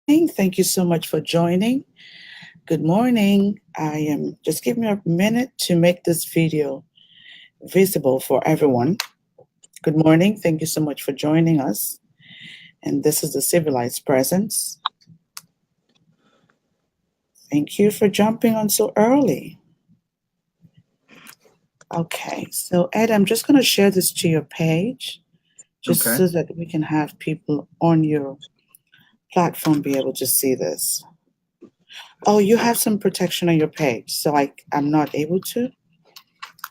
Thank you so much for joining. Good morning. I am just giving me a minute to make this video visible for everyone. Good morning. Thank you so much for joining us. And this is the Civilized Presence. Thank you for jumping on so early. Okay, so Ed, I'm just going to share this to your page just so that we can have people on your platform be able to see this. Oh, you have some protection on your page, so I'm not able to.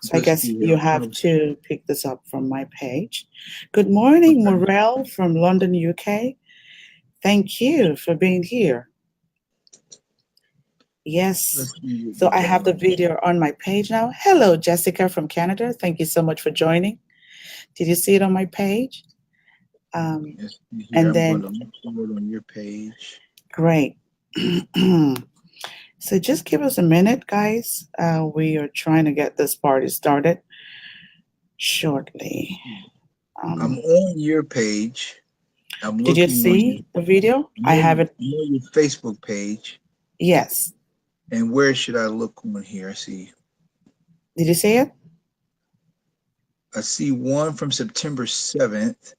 So I guess you have to pick this up from my page. Good morning, Morel from London, UK. Thank you for being here. Yes. So I have the video on my page now. Hello, Jessica from Canada. Thank you so much for joining. Did you see it on my page? Yes, and then I'm going to look on your page. Great. So just give us a minute, guys. We are trying to get this party started shortly. I'm on your page. Did you see the video? I have it. On your Facebook page. Yes. And where should I look on here? I see. Did you see it? I see one from September 7th.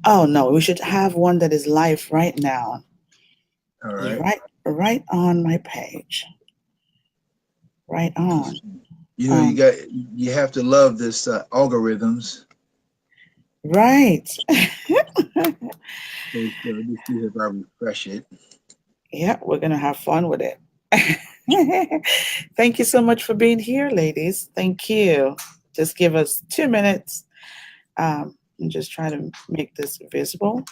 Oh, no. We should have one that is live right now. All right. Right on my page. Right on. You know, you have to love this algorithms. Right. Let's see if I refresh it. Yeah, we're going to have fun with it. Thank you so much for being here, ladies. Thank you. Just give us 2 minutes. I'm just trying to make this visible.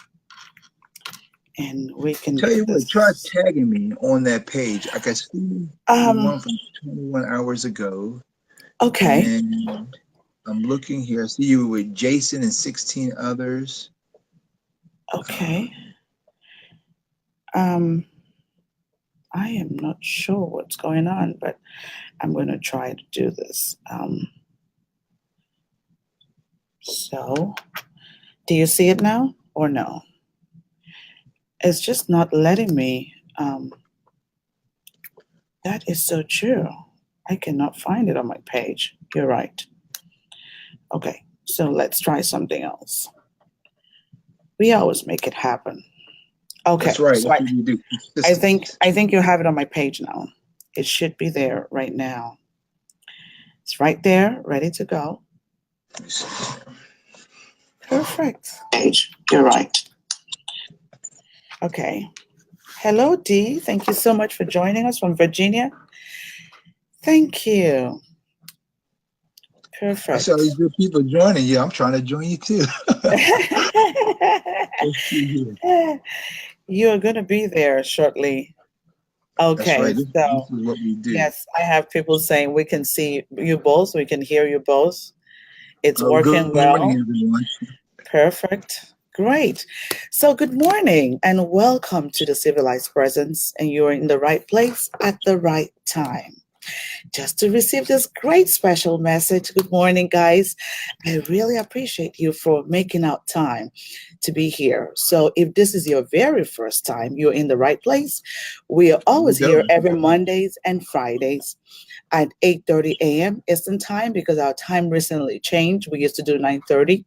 And we can tell you what, try tagging me on that page. I can see one from 21 hours ago. Okay. And I'm looking here. I see you with Jason and 16 others. Okay. I am not sure what's going on, but I'm going to try to do this. So, do you see it now or no? It's just not letting me. That is so true. I cannot find it on my page. You're right. Okay, so let's try something else. We always make it happen. Okay, that's right. So I think you have it on my page now. It should be there right now. It's right there, ready to go. Perfect. Page, you're right. Okay. Hello, Dee. Thank you so much for joining us from Virginia. Thank you. Perfect. I saw these good people joining you. I'm trying to join you too. You're going to be there shortly. Okay. That's right. This is what we do. Yes, I have people saying we can see you both. We can hear you both. It's working well. Good morning, everyone. Perfect. Great. So good morning and welcome to the Civilized Presence. And you're in the right place at the right time. Just to receive this great special message. Good morning, guys. I really appreciate you for making out time to be here. So if this is your very first time, you're in the right place. We are always here every Mondays and Fridays at 8:30 a.m. Eastern time because our time recently changed. We used to do 9:30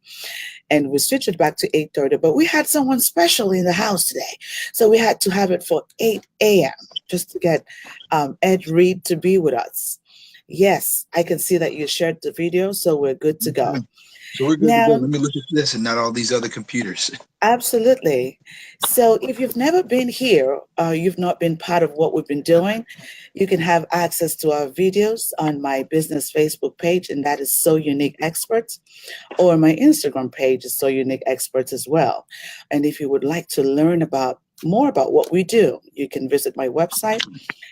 and we switched it back to 8:30, but we had someone special in the house today. So we had to have it for 8 a.m. just to get Ed Reed to be with us. Yes, I can see that you shared the video, so we're good to go. So we're good to go. Let me look at this and not all these other computers. Absolutely. So if you've never been here, you've not been part of what we've been doing, you can have access to our videos on my business Facebook page, and that is So Unique Experts, or my Instagram page is So Unique Experts as well. And if you would like to learn more about what we do, you can visit my website.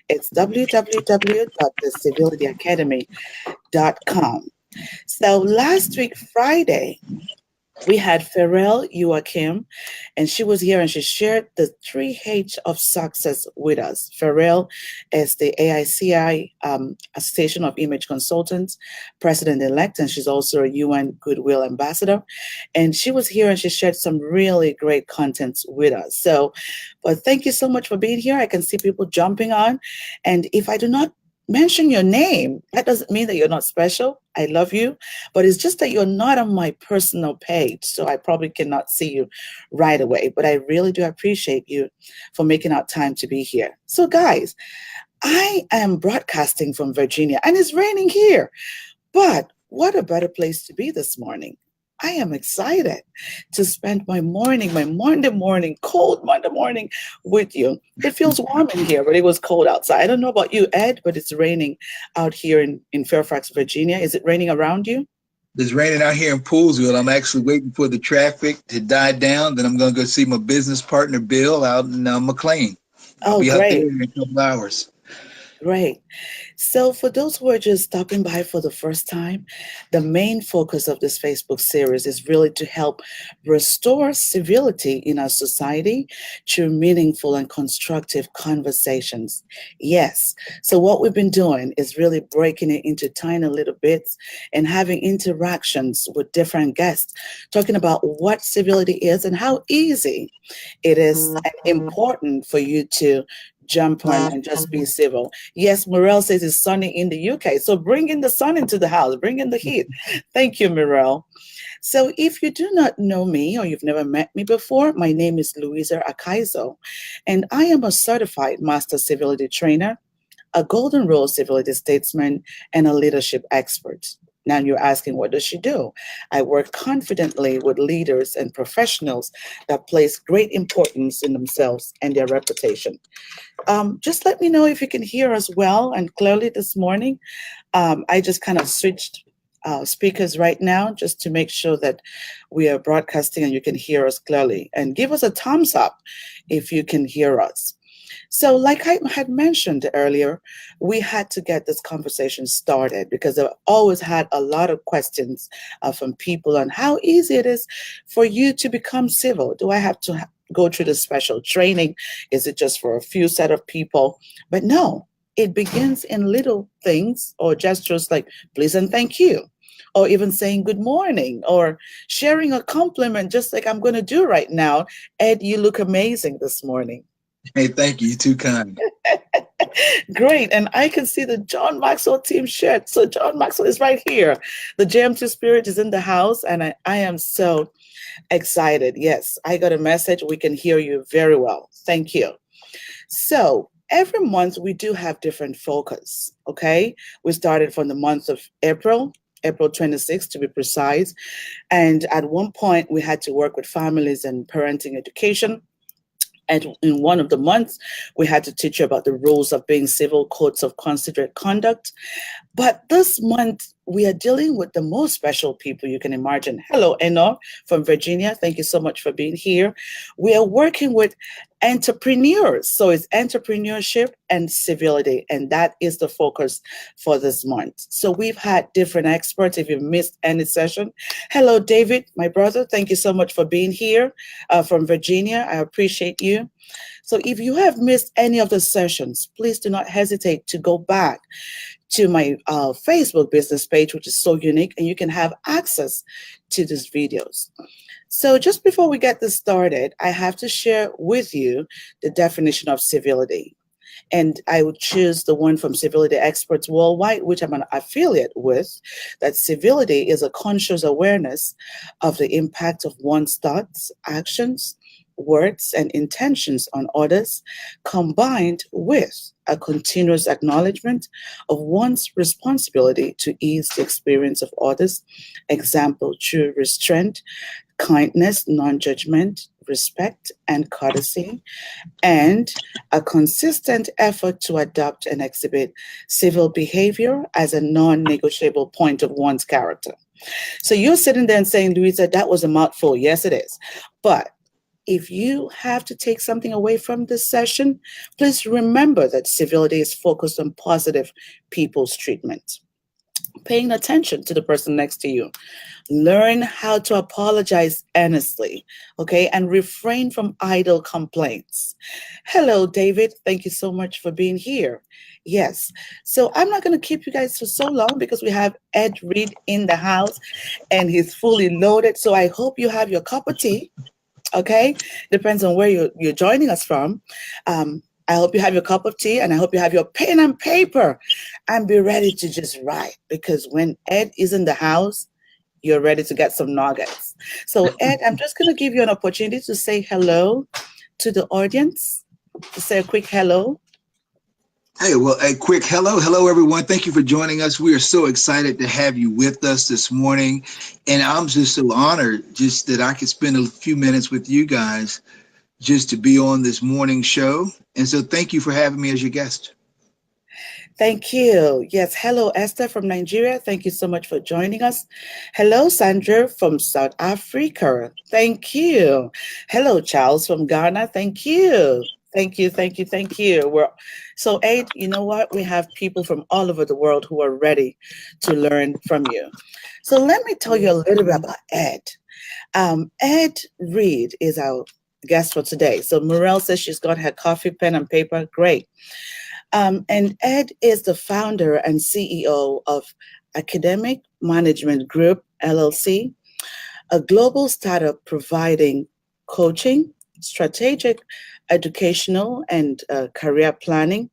It's www.thecivilityacademy.com. So last week, Friday, We had Pharrell Joachim, and she was here and she shared the 3H of success with us. Pharrell is the AICI Association of Image Consultants president elect, and she's also a UN Goodwill Ambassador. And she was here and she shared some really great contents with us. So, but thank you so much for being here. I can see people jumping on. And if I do not mention your name, that doesn't mean that you're not special. I love you, but it's just that you're not on my personal page, so I probably cannot see you right away. But I really do appreciate you for making out time to be here. So, guys, I am broadcasting from Virginia, and it's raining here. But what a better place to be this morning. I am excited to spend my Monday morning, cold Monday morning with you. It feels warm in here, but it was cold outside. I don't know about you, Ed, but it's raining out here in Fairfax, Virginia. Is it raining around you? It's raining out here in Poolsville. I'm actually waiting for the traffic to die down. Then I'm going to go see my business partner, Bill, out in McLean. I'll Oh, be out there great. in a couple hours. Great. So, for those who are just stopping by for the first time, the main focus of this Facebook series is really to help restore civility in our society through meaningful and constructive conversations. Yes. So, what we've been doing is really breaking it into tiny little bits and having interactions with different guests, talking about what civility is and how easy it is and important for you to jump on and just be civil. Yes, Morel says it's sunny in the UK. So bring in the sun into the house, bring in the heat. Thank you, Morel. So if you do not know me or you've never met me before, my name is Louisa Akaiso, and I am a certified master civility trainer, a golden rule civility statesman, and a leadership expert. Now you're asking, what does she do? I work confidently with leaders and professionals that place great importance in themselves and their reputation. Just let me know if you can hear us well and clearly this morning. I just kind of switched speakers right now just to make sure that we are broadcasting and you can hear us clearly. And give us a thumbs up if you can hear us. So, like I had mentioned earlier, we had to get this conversation started because I've always had a lot of questions from people on how easy it is for you to become civil. Do I have to go through the special training? Is it just for a few set of people? But no, it begins in little things or gestures like please and thank you, or even saying good morning, or sharing a compliment, just like I'm going to do right now. Ed, you look amazing this morning. Hey, thank you. You're too kind. Great. And I can see the John Maxwell team shirt. So John Maxwell is right here. The JM2 Spirit is in the house, and I am so excited. Yes, I got a message. We can hear you very well. Thank you. So every month we do have different focus. Okay. We started from the month of April 26th to be precise. And at one point we had to work with families and parenting education. And in one of the months, we had to teach you about the rules of being civil, codes of considerate conduct. But this month, we are dealing with the most special people you can imagine. Hello, Eno from Virginia. Thank you so much for being here. We are working with entrepreneurs. So it's entrepreneurship and civility. And that is the focus for this month. So we've had different experts. If you've missed any session, hello, David, my brother. Thank you so much for being here from Virginia. I appreciate you. So if you have missed any of the sessions, please do not hesitate to go back to my Facebook business page, which is so unique, and you can have access to these videos. So just before we get this started, I have to share with you the definition of civility. And I would choose the one from Civility Experts Worldwide, which I'm an affiliate with, that civility is a conscious awareness of the impact of one's thoughts, actions, words, and intentions on others, combined with a continuous acknowledgement of one's responsibility to ease the experience of others. Example, true restraint, kindness, non-judgment, respect, and courtesy, and a consistent effort to adopt and exhibit civil behavior as a non-negotiable point of one's character. So you're sitting there and saying, Louisa, that was a mouthful. Yes, it is. But if you have to take something away from this session, please remember that civility is focused on positive people's treatment. paying attention to the person next to you. Learn how to apologize honestly, okay, and refrain from idle complaints. Hello, David. Thank you so much for being here. Yes. So I'm not going to keep you guys for so long because we have Ed Reed in the house and he's fully loaded. So I hope you have your cup of tea. Okay. Depends on where you're joining us from. I hope you have your cup of tea and I hope you have your pen and paper and be ready to just write because when Ed is in the house, you're ready to get some nuggets. So, Ed, I'm just going to give you an opportunity to say hello to the audience, to say a quick hello. Hey, well, a quick hello. Hello, everyone. Thank you for joining us. We are so excited to have you with us this morning. And I'm just so honored just that I could spend a few minutes with you guys just to be on this morning show. And so thank you for having me as your guest. Thank you. Yes. Hello, Esther from Nigeria. Thank you so much for joining us. Hello, Sandra from South Africa. Thank you. Hello, Charles from Ghana. Thank you. Thank you. Thank you. Thank you. So, Ed, you know what? We have people from all over the world who are ready to learn from you. So let me tell you a little bit about Ed. Ed Reed is our guest for today. So Morel says she's got her coffee, pen, and paper. Great. And Ed is the founder and CEO of Academic Management Group, LLC, a global startup providing coaching, strategic, educational, and career planning,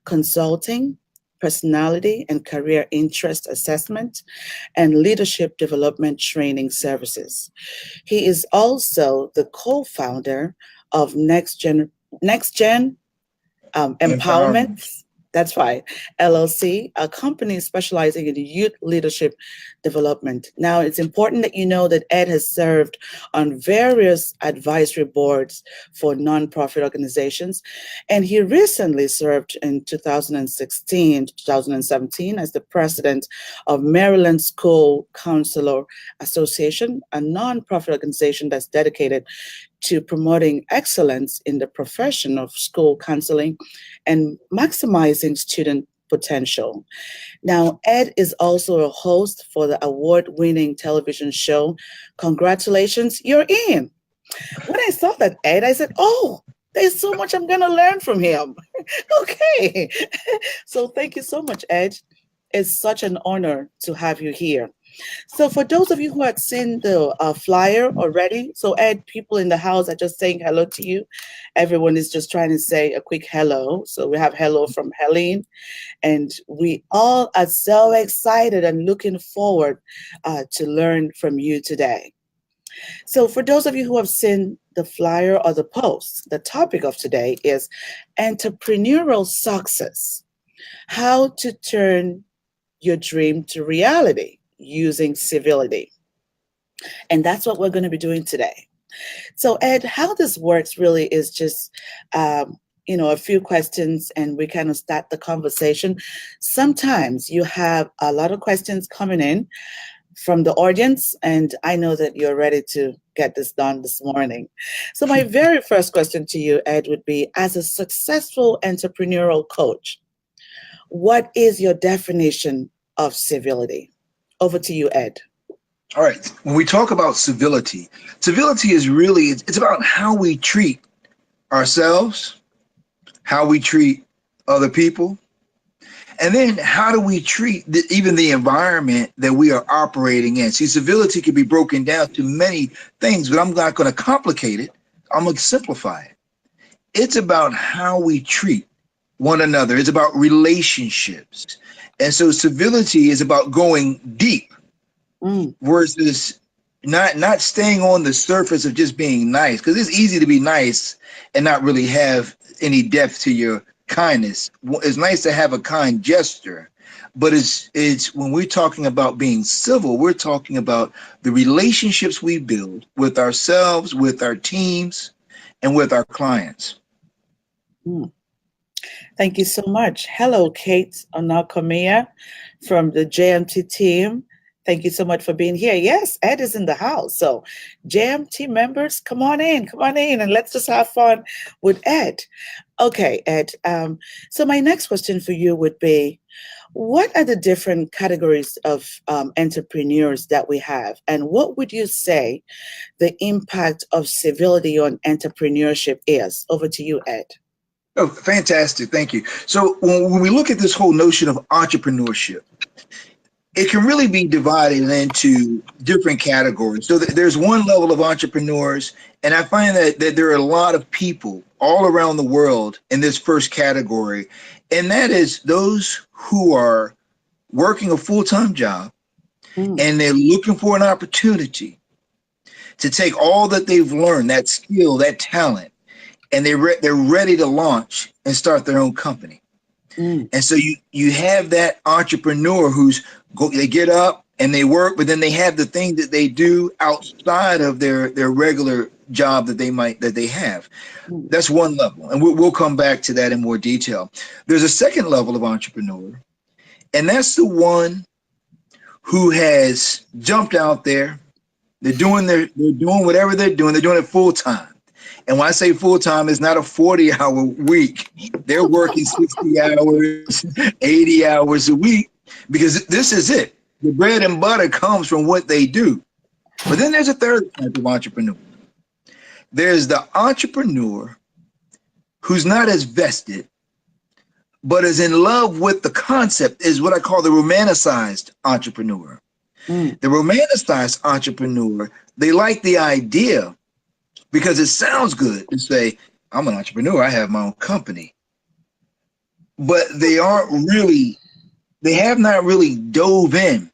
consulting, personality and career interest assessment, and leadership development training services. He is also the co-founder of Next Gen Empowerment. Empowerment. That's right, LLC, a company specializing in youth leadership development. Now, it's important that you know that Ed has served on various advisory boards for nonprofit organizations, and he recently served in 2016 to 2017 as the president of Maryland School Counselor Association, a nonprofit organization that's dedicated to promoting excellence in the profession of school counseling and maximizing student potential. Now, Ed is also a host for the award-winning television show. Congratulations, you're in. When I saw that, Ed, I said, oh, there's so much I'm going to learn from him. Okay. So thank you so much, Ed. It's such an honor to have you here. So for those of you who had seen the flyer already, so Ed, people in the house are just saying hello to you. Everyone is just trying to say a quick hello. So we have hello from Helene, and we all are so excited and looking forward to learn from you today. So for those of you who have seen the flyer or the post, the topic of today is entrepreneurial success, how to turn your dream to reality using civility. And that's what we're going to be doing today. So, Ed, how this works really is just, a few questions and we kind of start the conversation. Sometimes you have a lot of questions coming in from the audience, and I know that you're ready to get this done this morning. So, my very first question to you, Ed, would be as a successful entrepreneurial coach, what is your definition of civility? Over to you, Ed. All right. When we talk about civility, civility is really, it's about how we treat ourselves, how we treat other people, and then how do we treat even the environment that we are operating in. See, civility can be broken down to many things, but I'm not going to complicate it. I'm going to simplify it. It's about how we treat one another. It's about relationships. And so civility is about going deep versus not staying on the surface of just being nice, because it's easy to be nice and not really have any depth to your kindness. It's nice to have a kind gesture, but it's when we're talking about being civil, we're talking about the relationships we build with ourselves, with our teams, and with our clients. Thank you so much. Hello, Kate Onakomia from the JMT team. Thank you so much for being here. Yes, Ed is in the house. So JMT members, come on in, and let's just have fun with Ed. Okay, Ed. So my next question for you would be, What are the different categories of entrepreneurs that we have? And what would you say the impact of civility on entrepreneurship is? Over to you, Ed. Oh, fantastic. Thank you. So when we look at this whole notion of entrepreneurship, it can really be divided into different categories. So there's one level of entrepreneurs, and I find that there are a lot of people all around the world in this first category, and that is those who are working a full-time job and they're looking for an opportunity to take all that they've learned, that skill, that talent, and they're ready to launch and start their own company. And so you have that entrepreneur they get up and they work, but then they have the thing that they do outside of their regular job that they have. That's one level, and we'll come back to that in more detail. There's a second level of entrepreneur, and that's the one who has jumped out there. They're doing whatever they're doing. They're doing it full time. And when I say full time, it's not a 40-hour week. They're working 60 hours, 80 hours a week, because this is it. The bread and butter comes from what they do. But then there's a third type of entrepreneur. There's the entrepreneur who's not as vested, but is in love with the concept, is what I call the romanticized entrepreneur. The romanticized entrepreneur, they like the idea because it sounds good to say, I'm an entrepreneur, I have my own company. But they have not really dove in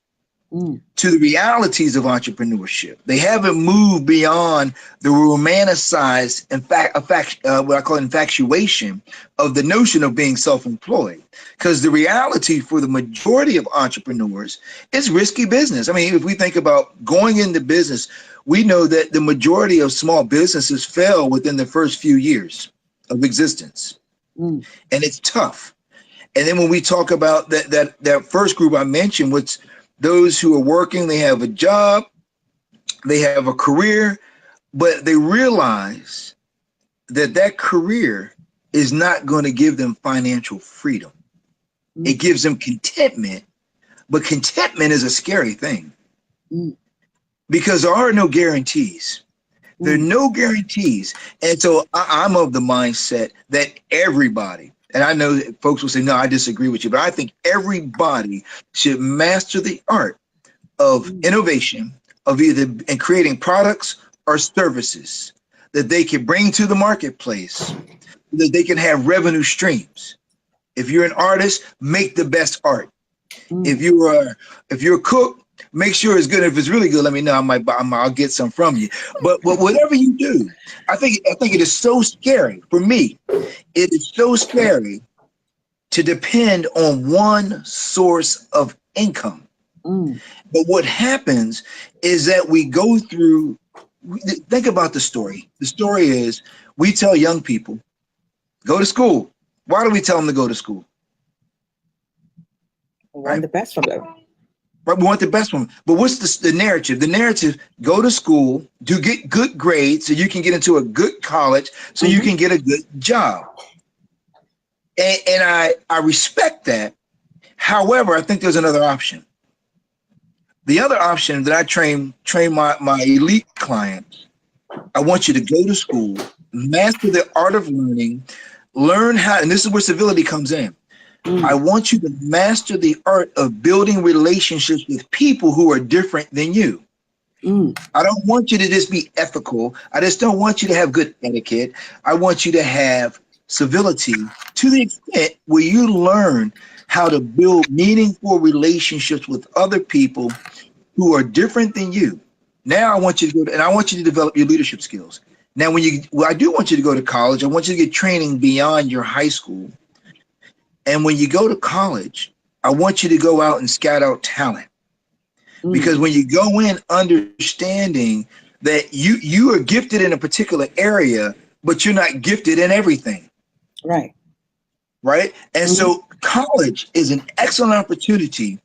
to the realities of entrepreneurship. They haven't moved beyond the romanticized, what I call infatuation of the notion of being self-employed. Because the reality for the majority of entrepreneurs is risky business. I mean, if we think about going into business, we know that the majority of small businesses fail within the first few years of existence. And it's tough. And then when we talk about that first group I mentioned, which those who are working, they have a job, they have a career, but they realize that career is not going to give them financial freedom. It gives them contentment, but contentment is a scary thing because there are no guarantees. There are no guarantees. And so I'm of the mindset that everybody, and I know that folks will say, no, I disagree with you, but I think everybody should master the art of innovation, of either in creating products or services that they can bring to the marketplace, that they can have revenue streams. If you're an artist, make the best art. If you're a cook, make sure it's good. If it's really good, let me know. I'll get some from you. But whatever you do, I think it is so scary for me. It is so scary to depend on one source of income. But what happens is that we go through. Think about the story. The story is we tell young people, go to school. Why do we tell them to go to school? We want the best from them. Right, we want the best from them. But what's the narrative? The narrative, go to school, get good grades so you can get into a good college, so you can get a good job. And I respect that. However, I think there's another option. The other option that I train my elite clients, I want you to go to school, master the art of learning, learn how, and this is where civility comes in. I want you to master the art of building relationships with people who are different than you. I don't want you to just be ethical. I just don't want you to have good etiquette. I want you to have civility to the extent where you learn how to build meaningful relationships with other people who are different than you. Now I want you to go, and I want you to develop your leadership skills. Now, I do want you to go to college. I want you to get training beyond your high school. And when you go to college, I want you to go out and scout out talent. Because when you go in understanding that you are gifted in a particular area, but you're not gifted in everything. Right. Right. And so college is an excellent opportunity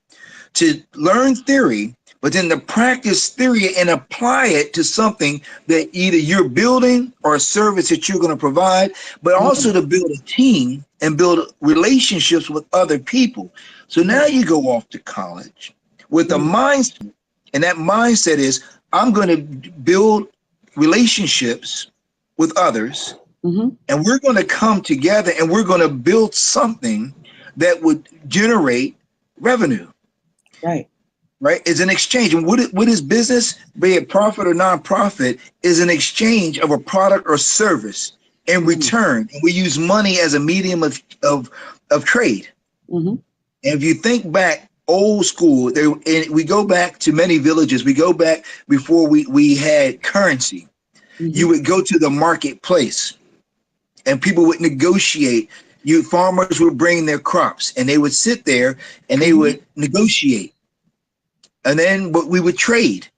to learn theory, but then to practice theory and apply it to something that either you're building or a service that you're going to provide, but also to build a team and build relationships with other people. So now you go off to college with a mindset, and that mindset is I'm going to build relationships with others, and we're going to come together and we're going to build something that would generate revenue. Right. Right? It's an exchange. And what is business, be it profit or nonprofit, is an exchange of a product or service in return. And we use money as a medium of trade. And if you think back old school, and we go back to many villages, we go back before we had currency. You would go to the marketplace and people would negotiate. Farmers would bring their crops and they would sit there and they would negotiate. And then we would trade.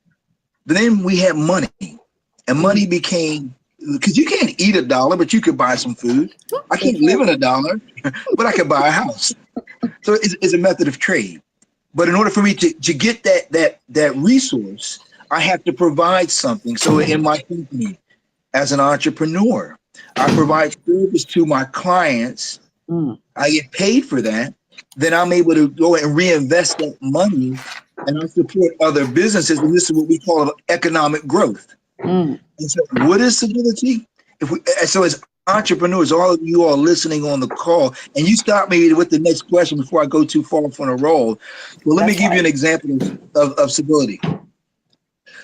But then we had money, and money became, because you can't eat $1, but you could buy some food. I can't live in $1, but I could buy a house. So it's a method of trade. But in order for me to get that resource, I have to provide something. So in my company, as an entrepreneur, I provide service to my clients. I get paid for that. Then I'm able to go and reinvest that money, and I support other businesses. And this is what we call economic growth. And so what is civility? So as entrepreneurs, all of you are listening on the call, and you stop me with the next question before I go too far from the roll. Well, let me give you an example of civility.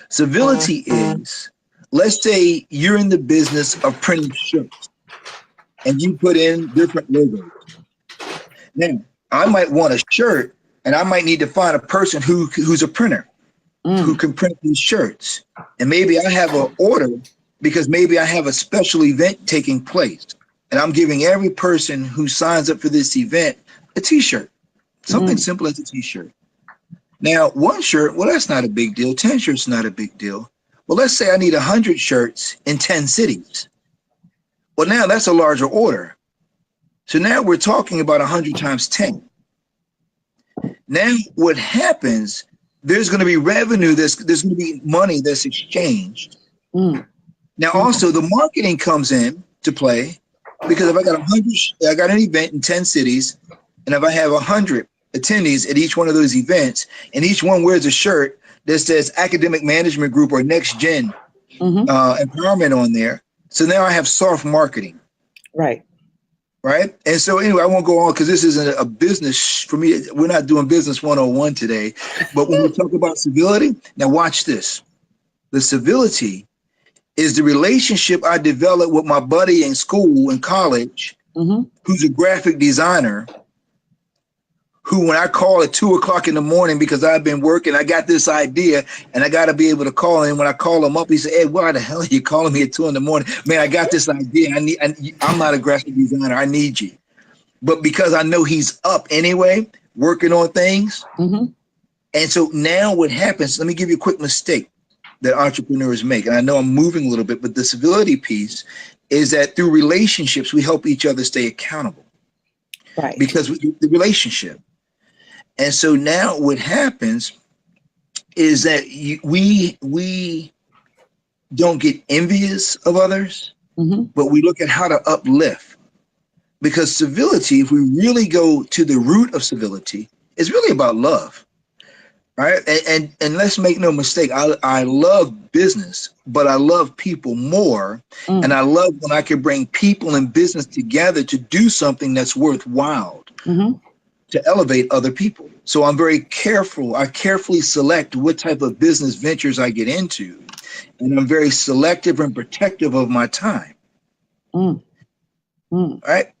Civility is, let's say you're in the business of printing shirts, and you put in different logos. Now, I might want a shirt, and I might need to find a person who's a printer, who can print these shirts. And maybe I have an order because maybe I have a special event taking place, and I'm giving every person who signs up for this event a t-shirt, something simple as a t-shirt. Now, one shirt, well, that's not a big deal. 10 shirts, not a big deal. Well, let's say I need 100 shirts in 10 cities. Well, now that's a larger order. So now we're talking about 100 times 10. Now what happens, there's going to be revenue, there's going to be money that's exchanged. Now also the marketing comes in to play, because if I got I got an event in 10 cities, and if I have 100 attendees at each one of those events, and each one wears a shirt that says Academic Management Group or Next Gen Empowerment on there. So now I have soft marketing. Right. And so anyway, I won't go on because this isn't a business for me. We're not doing business 101 today. But when we talk about civility, now watch this. The civility is the relationship I developed with my buddy in school, in college, who's a graphic designer, who when I call at 2 o'clock in the morning because I've been working, I got this idea and I got to be able to call him. When I call him up, he said, Ed, why the hell are you calling me at 2 in the morning? Man, I got this idea. I'm not a graphic designer. I need you. But because I know he's up anyway, working on things. And so now what happens, let me give you a quick mistake that entrepreneurs make. And I know I'm moving a little bit, but the civility piece is that through relationships, we help each other stay accountable. Right. Because the relationship. And so now what happens is that we don't get envious of others, but we look at how to uplift. Because civility, if we really go to the root of civility, is really about love, right? And let's make no mistake, I love business, but I love people more. And I love when I can bring people and business together to do something that's worthwhile. To elevate other people. So I'm very careful. I carefully select what type of business ventures I get into. And I'm very selective and protective of my time. Right?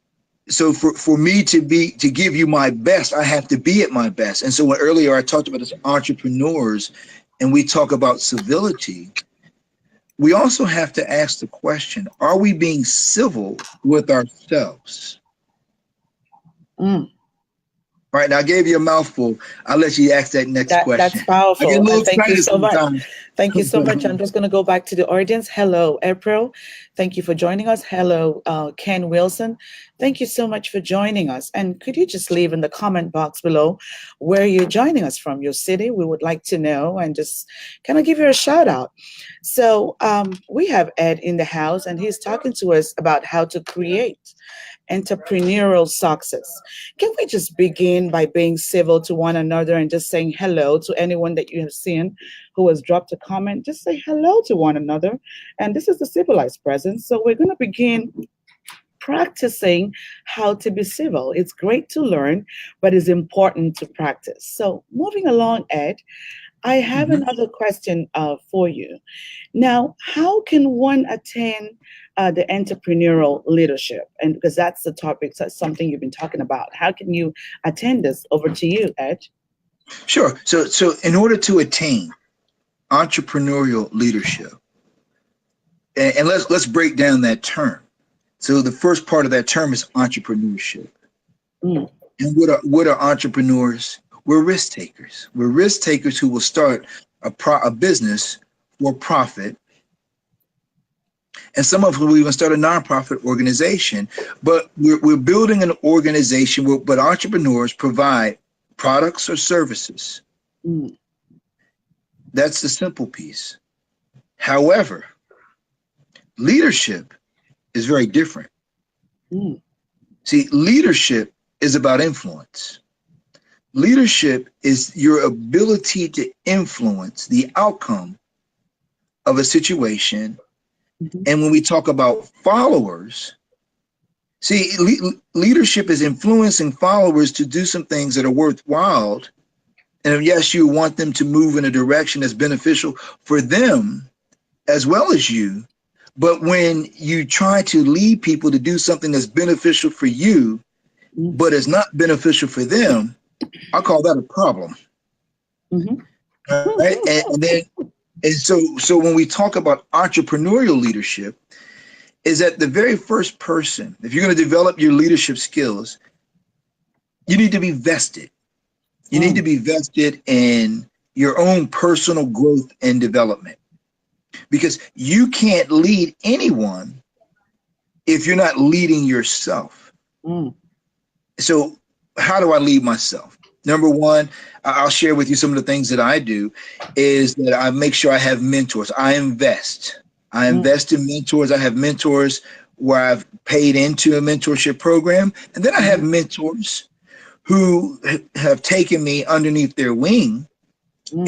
So for me to give you my best, I have to be at my best. And so when earlier I talked about as entrepreneurs and we talk about civility, we also have to ask the question, are we being civil with ourselves? All right, now I gave you a mouthful. I'll let you ask that next That's question. I get a powerful, little and thank you excited so much. sometimes. Thank you so much. I'm just going to go back to the audience. Hello, April. Thank you for joining us. Hello, Ken Wilson. Thank you so much for joining us. And could you just leave in the comment box below where you're joining us from, your city? We would like to know and just kind of give you a shout out. So we have Ed in the house, and he's talking to us about how to create entrepreneurial success. Can we just begin by being civil to one another and just saying hello to anyone that you have seen who has dropped a comment? Just say hello to one another. And this is the civilized presence. So we're going to begin practicing how to be civil. It's great to learn, but it's important to practice. So moving along, Ed, I have Mhm. another question for you. Now, how can one attain the entrepreneurial leadership? And because that's the topic, that's something you've been talking about. How can you attain this? Over to you, Ed. Sure. So in order to attain entrepreneurial leadership, and let's break down that term. So the first part of that term is entrepreneurship. Mm, And what are entrepreneurs? We're risk takers. We're risk takers who will start a business for profit. And some of us will even start a nonprofit organization. But we're building an organization but entrepreneurs provide products or services. mm, That's the simple piece. However, leadership is very different. mm, See, leadership is about influence. Leadership is your ability to influence the outcome of a situation. mhm, And when we talk about followers, see, leadership is influencing followers to do some things that are worthwhile. And yes, you want them to move in a direction that's beneficial for them as well as you. But when you try to lead people to do something that's beneficial for you, mm, but is not beneficial for them, I call that a problem. mhm, Right? And so when we talk about entrepreneurial leadership, is that the very first person, if you're going to develop your leadership skills, you need to be vested. You need to mm, be vested in your own personal growth and development because you can't lead anyone if you're not leading yourself. mm, So how do I lead myself? Number one, I'll share with you some of the things that I do is that I make sure I have mentors. I invest. I mm, invest in mentors. I have mentors where I've paid into a mentorship program. And then I have mhm, mentors who have taken me underneath their wing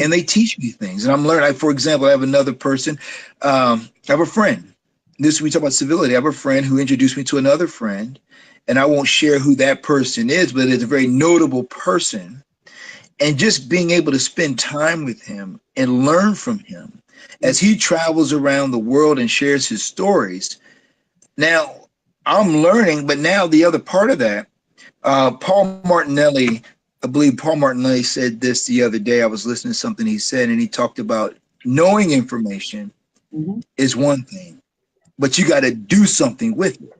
and mm, they teach me things. And I'm learning. For example, I have another person. I have a friend. This we talk about civility. I have a friend who introduced me to another friend, and I won't share who that person is, but it's a very notable person. And just being able to spend time with him and learn from him as mm, he travels around the world and shares his stories. Now I'm learning, but now the other part of that, Paul Martinelli, I believe Paul Martinelli said this the other day. I was listening to something he said, and he talked about knowing information mhm. is one thing, but you got to do something with it.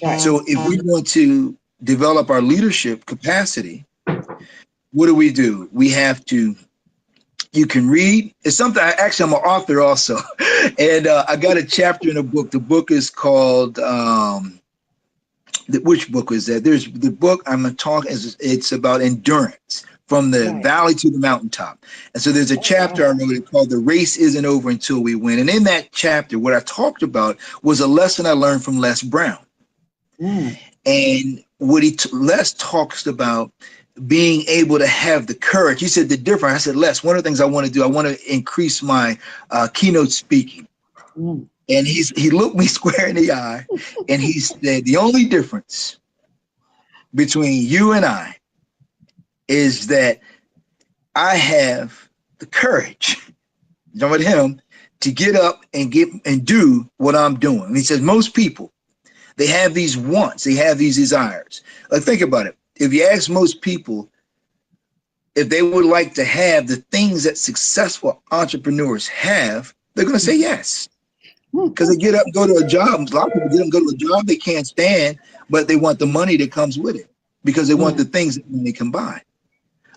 Right. So if we want to develop our leadership capacity, what do? We have to, you can read. It's something, actually, I'm an author also. And I got a chapter in a book. The book is called, which book was that? There's the book I'm talking, it's about endurance from the Right. valley to the mountaintop. And so there's a Oh, wow. chapter I wrote called The Race Isn't Over Until We Win. And in that chapter, what I talked about was a lesson I learned from Les Brown. Mm, And what Les talks about being able to have the courage. He said the difference. I said, Les, one of the things I want to do, I want to increase my keynote speaking. mm, And he looked me square in the eye and he said, the only difference between you and I is that I have the courage, talking about him, to get up and do what I'm doing. And he says, most people, they have these wants, they have these desires. Like, think about it. If you ask most people if they would like to have the things that successful entrepreneurs have, they're going to say yes. mm, Because they get up and go to a job. A lot of people get up and go to a job they can't stand, but they want the money that comes with it. because they want the things that when they combine.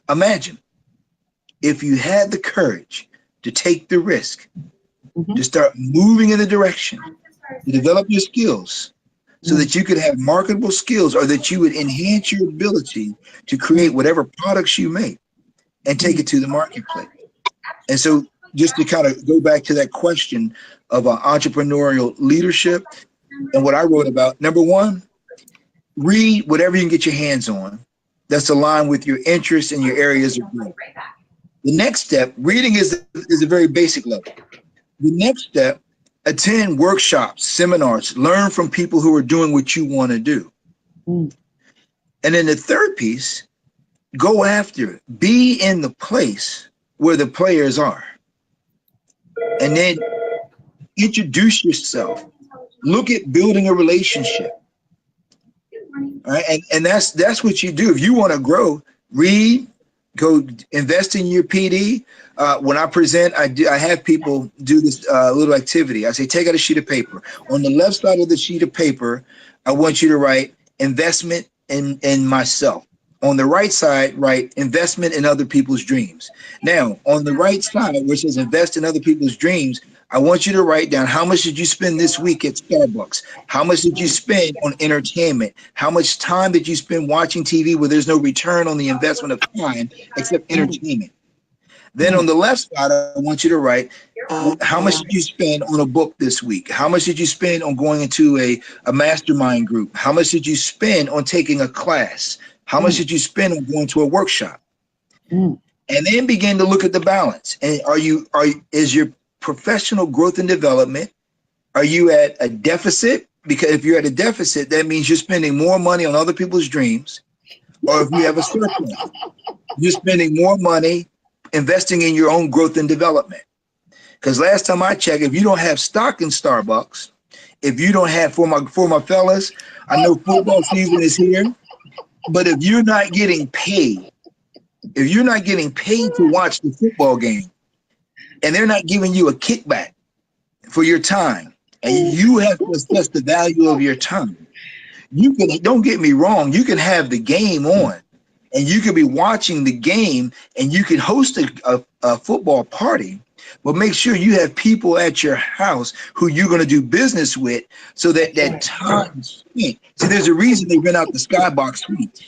Imagine if you had the courage to take the risk, to start moving in the direction, to develop your skills so that you could have marketable skills, or that you would enhance your ability to create whatever products you make and take it to the marketplace. And so just to kind of go back to that question of entrepreneurial leadership and what I wrote about, number one, read whatever you can get your hands on that's aligned with your interests and your areas of growth. The next step, reading is a very basic level. The next step, attend workshops, seminars, learn from people who are doing what you want to do. And then the third piece, go after it. Be in the place where the players are. And then introduce yourself. Look at building a relationship. All right? And that's what you do. If you want to grow, read, go invest in your PD. When I present, I have people do this little activity. I say, take out a sheet of paper. On the left side of the sheet of paper, I want you to write investment in myself. On the right side, write investment in other people's dreams. Now, on the right side, where it says invest in other people's dreams, I want you to write down how much did you spend this week at Starbucks? How much did you spend on entertainment? How much time did you spend watching TV where there's no return on the investment of time except entertainment? Then on the left side, I want you to write how much did you spend on a book this week? How much did you spend on going into a mastermind group? How much did you spend on taking a class? How much did you spend on going to a workshop? And then begin to look at the balance. And is your professional growth and development, are you at a deficit? Because if you're at a deficit, that means you're spending more money on other people's dreams. Or if you have a surplus, you're spending more money investing in your own growth and development. Because last time I checked, if you don't have stock in Starbucks, if you don't have, for my fellas, I know football season is here, but if you're not getting paid to watch the football game, and they're not giving you a kickback for your time, and you have to assess the value of your time, don't get me wrong, you can have the game on, and you could be watching the game, and you can host a football party, but make sure you have people at your house who you're going to do business with, so that time is spent. See, there's a reason they rent out the Skybox Suite.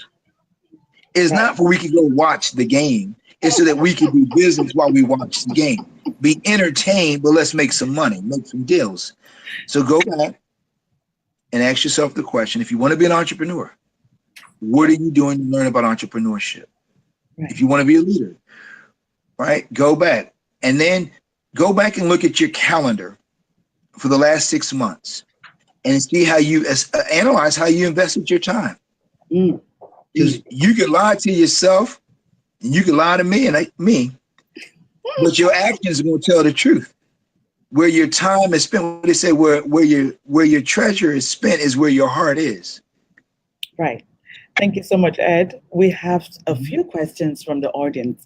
It's not for we can go watch the game. It's so that we can do business while we watch the game. Be entertained, but let's make some money, make some deals. So go back and ask yourself the question, if you want to be an entrepreneur, what are you doing to learn about entrepreneurship? Right. If you want to be a leader, right, go back. And then go back and look at your calendar for the last 6 months and see how you analyze how you invested your time. Because you can lie to yourself and you can lie to me and me, but your actions are going to tell the truth. Where your time is spent, what they say, where your treasure is spent is where your heart is. Right. Thank you so much, Ed. We have a few questions from the audience.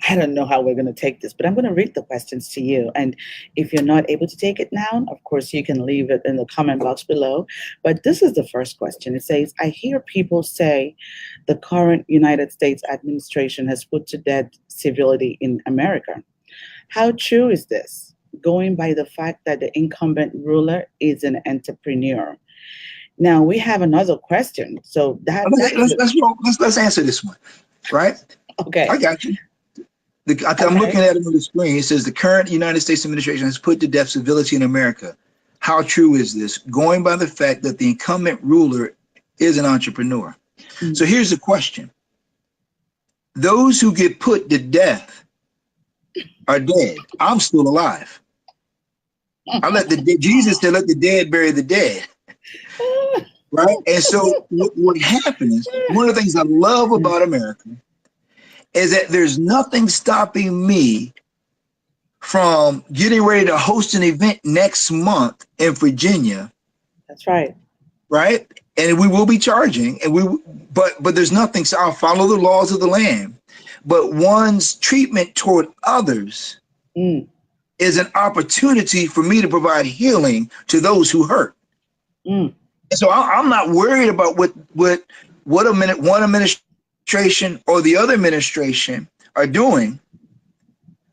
I don't know how we're going to take this, but I'm going to read the questions to you. And if you're not able to take it now, of course, you can leave it in the comment box below. But this is the first question. It says, I hear people say the current United States administration has put to death civility in America. How true is this, going by the fact that the incumbent ruler is an entrepreneur? Now we have another question. So let's answer this one, right? Okay. I got you. I'm looking at it on the screen. It says the current United States administration has put to death civility in America. How true is this? Going by the fact that the incumbent ruler is an entrepreneur. So here's the question. Those who get put to death are dead. I'm still alive. Jesus said, let the dead bury the dead. Right? And so what happens, one of the things I love about America is that there's nothing stopping me from getting ready to host an event next month in Virginia. That's right. Right? And we will be charging, but there's nothing, so I'll follow the laws of the land. But one's treatment toward others is an opportunity for me to provide healing to those who hurt. And so I'm not worried about what what one administration or the other administration are doing.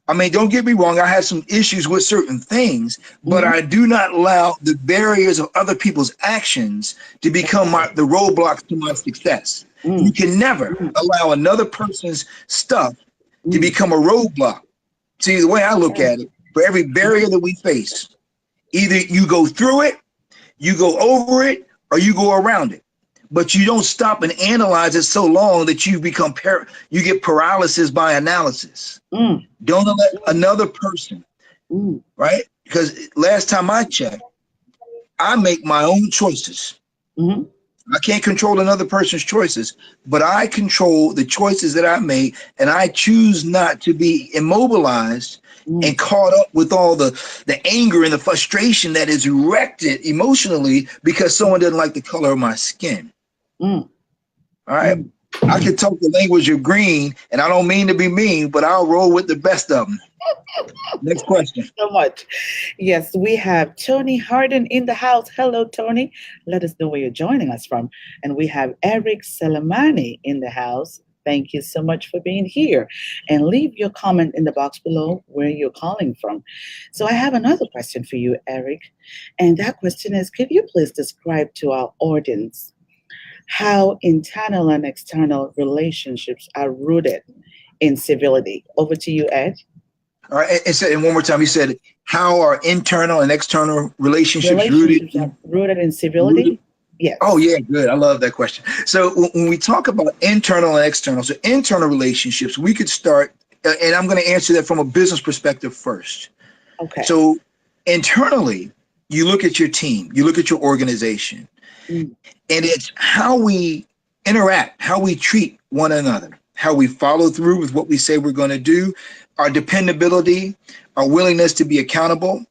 I mean, don't get me wrong, I have some issues with certain things, but I do not allow the barriers of other people's actions to become the roadblocks to my success. You can never allow another person's stuff to become a roadblock. See, the way I look at it, for every barrier that we face, either you go through it, you go over it, or you go around it. But you don't stop and analyze it so long that you become you get paralysis by analysis. Don't let another person, right? Because last time I checked, I make my own choices. I can't control another person's choices, but I control the choices that I make, and I choose not to be immobilized and caught up with all the anger and the frustration that is erected emotionally because someone doesn't like the color of my skin. All right. I can talk the language of green, and I don't mean to be mean, but I'll roll with the best of them. Next question. So much. Yes, we have Tony Harden in the house. Hello, Tony. Let us know where you're joining us from. And we have Eric Salamani in the house. Thank you so much for being here. And leave your comment in the box below where you're calling from. So I have another question for you, Eric. And that question is, could you please describe to our audience how internal and external relationships are rooted in civility? Over to you, Ed. All right. And one more time, you said, how are internal and external relationships rooted in civility? Yes. Oh, yeah, good. I love that question. So when we talk about internal and external, so internal relationships, we could start, and I'm going to answer that from a business perspective first. Okay. So internally, you look at your team, you look at your organization, and it's how we interact, how we treat one another, how we follow through with what we say we're going to do, our dependability, our willingness to be accountable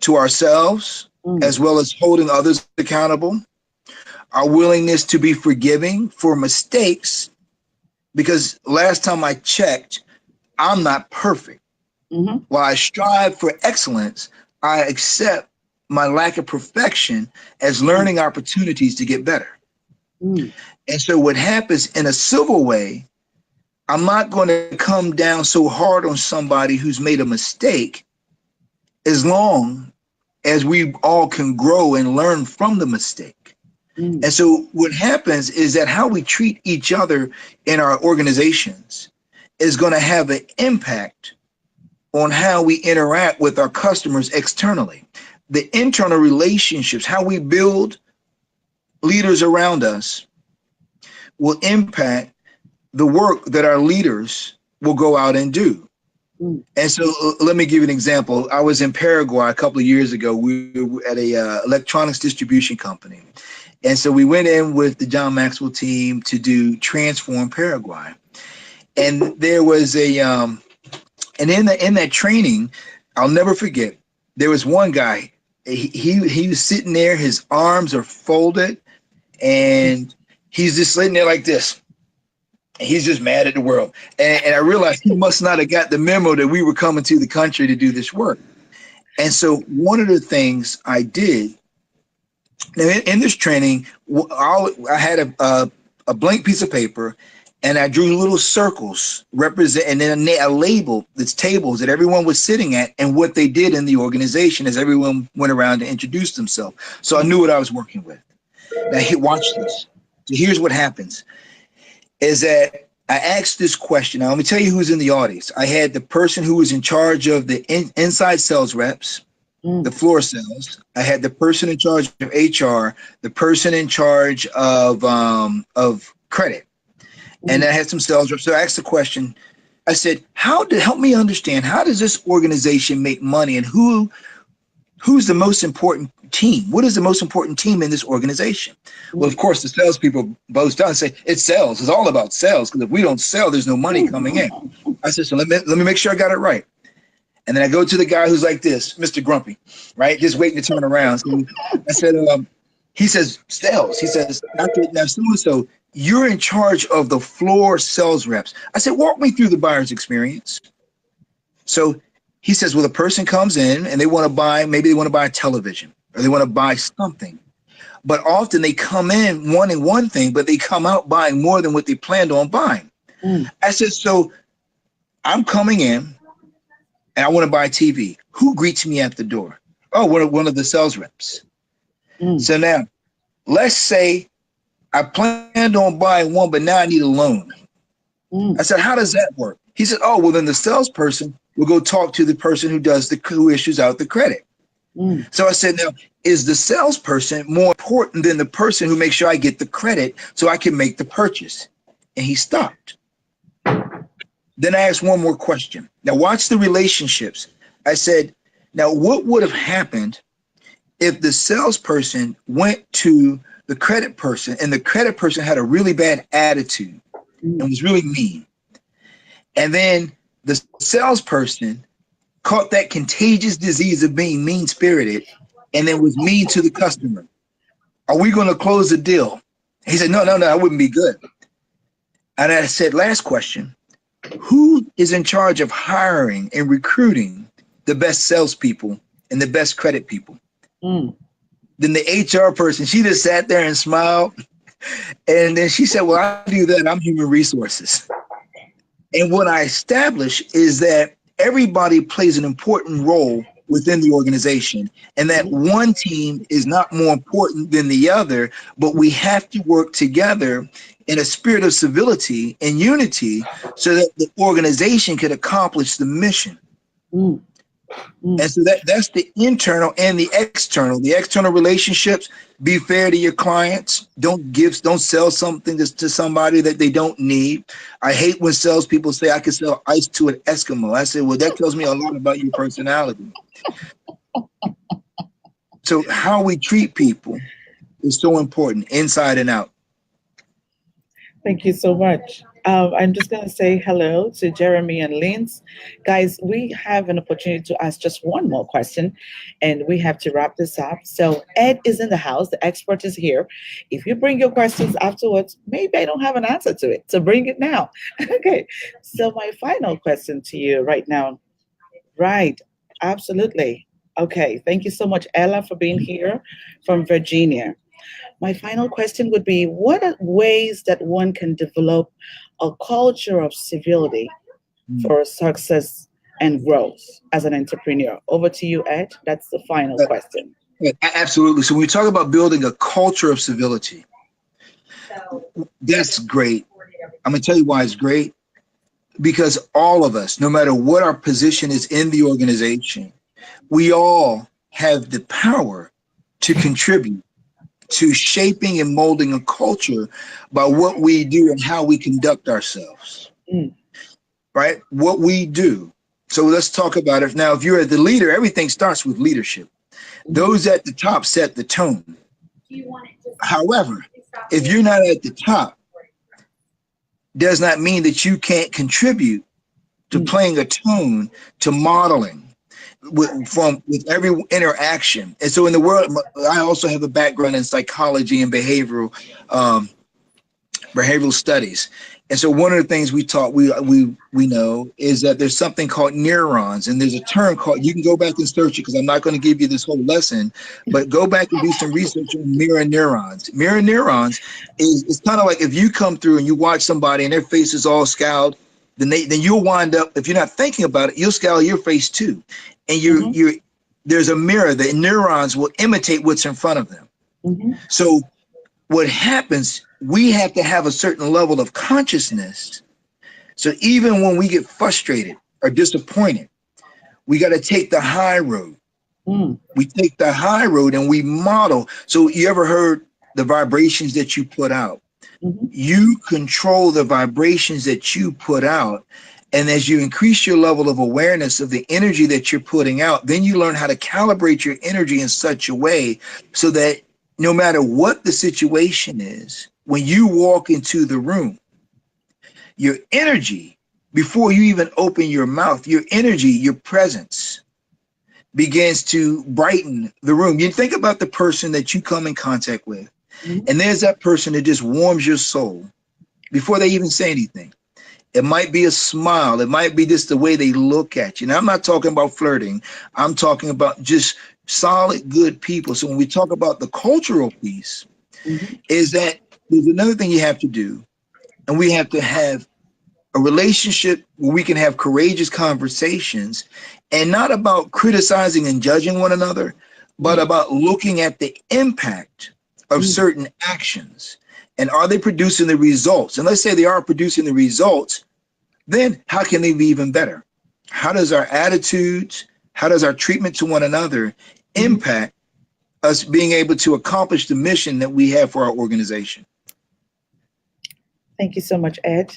to ourselves, as well as holding others accountable, our willingness to be forgiving for mistakes, because last time I checked, I'm not perfect. While I strive for excellence, I accept my lack of perfection as learning opportunities to get better. And so what happens in a civil way, I'm not going to come down so hard on somebody who's made a mistake, as long as we all can grow and learn from the mistake. And so what happens is that how we treat each other in our organizations is going to have an impact on how we interact with our customers externally. The internal relationships, how we build leaders around us, will impact the work that our leaders will go out and do. And so let me give you an example. I was in Paraguay a couple of years ago. We were at a electronics distribution company. And so we went in with the John Maxwell team to do Transform Paraguay. And there was and in that training, I'll never forget, there was one guy, he was sitting there, his arms are folded, and he's just sitting there like this. He's just mad at the world. And I realized he must not have got the memo that we were coming to the country to do this work. And so one of the things I did, now in this training, I had a blank piece of paper, and I drew little circles and then a label that's tables that everyone was sitting at and what they did in the organization as everyone went around to introduce themselves. So I knew what I was working with. Now watch this. So here's what happens. Is that I asked this question. Now, let me tell you who's in the audience. I had the person who was in charge of the inside sales reps, the floor sales. I had the person in charge of HR, the person in charge of credit, and I had some sales reps. So I asked the question. I said, help me understand, how does this organization make money, and who's the most important team? What is the most important team in this organization? Well, of course, the salespeople boast out and say, it's sales. It's all about sales, because if we don't sell, there's no money coming in. I said, so let me make sure I got it right. And then I go to the guy who's like this, Mr. Grumpy, right? Just waiting to turn around. So I said, he says, sales. He says, now so-and-so, you're in charge of the floor sales reps. I said, walk me through the buyer's experience. So he says, well, the person comes in and maybe they want to buy a television, or they want to buy something. but often they come in wanting one thing, but they come out buying more than what they planned on buying. I said, so I'm coming in and I want to buy a TV. Who greets me at the door? Oh, one of the sales reps. So now, let's say I planned on buying one, but now I need a loan. I said, how does that work? He said, oh, well, then the salesperson will go talk to the person who issues out the credit. So I said, now, is the salesperson more important than the person who makes sure I get the credit so I can make the purchase? And he stopped. Then I asked one more question. Now, watch the relationships. I said, now, what would have happened if the salesperson went to the credit person and the credit person had a really bad attitude and was really mean? And then the salesperson caught that contagious disease of being mean-spirited and then was mean to the customer. Are we going to close the deal? He said, no, that wouldn't be good. And I said, last question, who is in charge of hiring and recruiting the best salespeople and the best credit people? Then the HR person, she just sat there and smiled. And then she said, well, I do that. I'm human resources. And what I established is that everybody plays an important role within the organization, and that one team is not more important than the other, but we have to work together in a spirit of civility and unity so that the organization can accomplish the mission. And so that's the internal and the external. The external relationships, be fair to your clients. Don't sell something to somebody that they don't need. I hate when salespeople say I can sell ice to an Eskimo. I say, well, that tells me a lot about your personality. So how we treat people is so important, inside and out. Thank you so much. I'm just going to say hello to Jeremy and Linz. Guys, we have an opportunity to ask just one more question, and we have to wrap this up. So Ed is in the house. The expert is here. If you bring your questions afterwards, maybe I don't have an answer to it. So bring it now. Okay. So my final question to you right now. Right. Absolutely. Okay. Thank you so much, Ella, for being here from Virginia. My final question would be, what are ways that one can develop a culture of civility for success and growth as an entrepreneur? Over to you, Ed. That's the final question. Absolutely. So when we talk about building a culture of civility, that's great. I'm going to tell you why it's great. Because all of us, no matter what our position is in the organization, we all have the power to contribute to shaping and molding a culture by what we do and how we conduct ourselves, right? What we do. So let's talk about it. Now, if you're the leader, everything starts with leadership. Those at the top set the tone. However, if you're not at the top, does not mean that you can't contribute to playing a tone, to modeling with every interaction. And so in the world, I also have a background in psychology and behavioral studies. And so one of the things we know is that there's something called neurons, and there's a term called, you can go back and search it because I'm not going to give you this whole lesson, but go back and do some research on mirror neurons. Mirror neurons is kind of like if you come through and you watch somebody and their face is all scowled, then you'll wind up, if you're not thinking about it, you'll scowl your face too. And there's a mirror. The neurons will imitate what's in front of them. So what happens, we have to have a certain level of consciousness. So even when we get frustrated or disappointed, we got to take the high road. We take the high road and we model. So you ever heard the vibrations that you put out? You control the vibrations that you put out. And as you increase your level of awareness of the energy that you're putting out, then you learn how to calibrate your energy in such a way so that no matter what the situation is, when you walk into the room, your energy, before you even open your mouth, your energy, your presence begins to brighten the room. You think about the person that you come in contact with, and there's that person that just warms your soul before they even say anything. It might be a smile. It might be just the way they look at you. Now, I'm not talking about flirting. I'm talking about just solid, good people. So when we talk about the cultural piece, Mhm. is that there's another thing you have to do, and we have to have a relationship where we can have courageous conversations, and not about criticizing and judging one another, but Mhm. about looking at the impact of Mhm. certain actions. And are they producing the results? And let's say they are producing the results, then how can they be even better? How does our attitudes, how does our treatment to one another Mhm. impact us being able to accomplish the mission that we have for our organization? Thank you so much, Ed.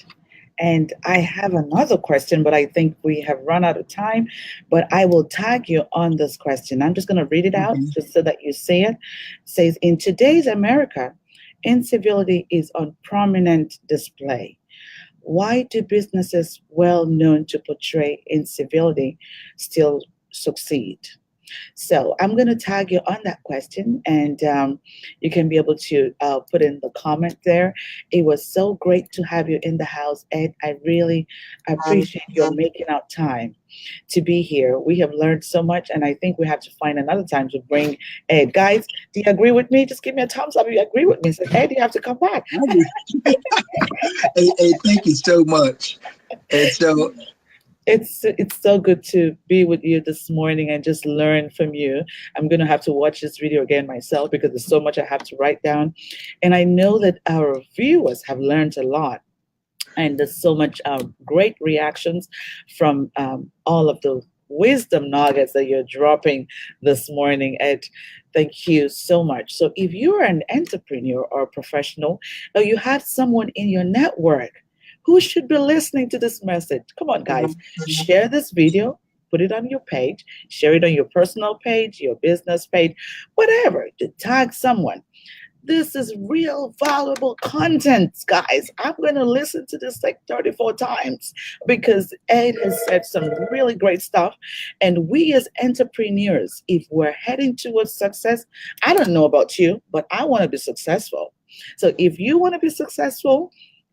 And I have another question, but I think we have run out of time. But I will tag you on this question. I'm just going to read it out Mhm. just so that you see it. It says, in today's America, incivility is on prominent display. Why do businesses well known to portray incivility still succeed? So I'm going to tag you on that question, and you can be able to put in the comment there. It was so great to have you in the house, Ed. I really appreciate your making out time to be here. We have learned so much, and I think we have to find another time to bring Ed. Guys, do you agree with me? Just give me a thumbs up if you agree with me. Say, Ed, you have to come back. Hey, thank you so much. And so, It's so good to be with you this morning and just learn from you. I'm going to have to watch this video again myself because there's so much I have to write down. And I know that our viewers have learned a lot. And there's so much great reactions from all of the wisdom nuggets that you're dropping this morning, Ed. Thank you so much. So if you're an entrepreneur or a professional, or you have someone in your network who should be listening to this message, come on, guys, share this video. Put it on your page, share it on your personal page, your business page, whatever. To tag someone. This is real valuable content, guys. I'm going to listen to this like 34 times because Ed has said some really great stuff. And we as entrepreneurs, if we're heading towards success, I don't know about you, but I want to be successful. So if you want to be successful,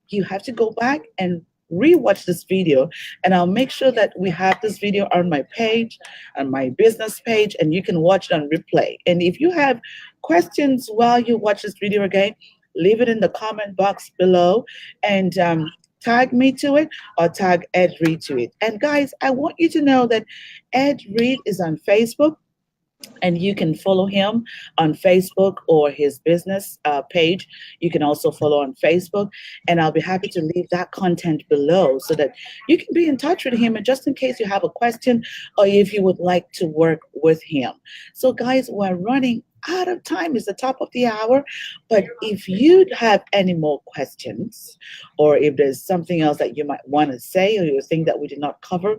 you have to go back and rewatch this video, and I'll make sure that we have this video on my page, on my business page, and you can watch it on replay. And if you have questions while you watch this video again, leave it in the comment box below, and tag me to it or tag Ed Reed to it. And guys, I want you to know that Ed Reed is on Facebook, and you can follow him on Facebook or his business page. You can also follow on Facebook, and I'll be happy to leave that content below so that you can be in touch with him, and just in case you have a question or if you would like to work with him. So, guys, we're running out of time. It's the top of the hour, but if you have any more questions, or if there's something else that you might want to say or you think that we did not cover,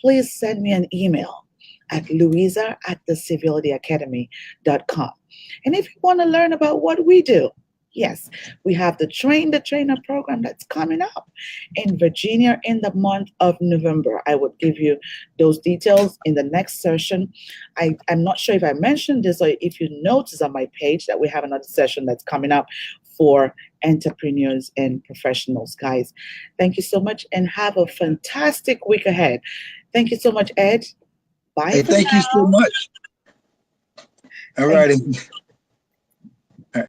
please send me an email at Louisa at the civilityacademy.com. And if you want to learn about what we do, yes, we have the Train the Trainer program that's coming up in Virginia in the month of November. I would give you those details in the next session. I'm not sure if I mentioned this or if you notice on my page that we have another session that's coming up for entrepreneurs and professionals. Guys, thank you so much and have a fantastic week ahead. Thank you so much, Ed. Bye hey, for thank you so now. much. All Thank righty. you.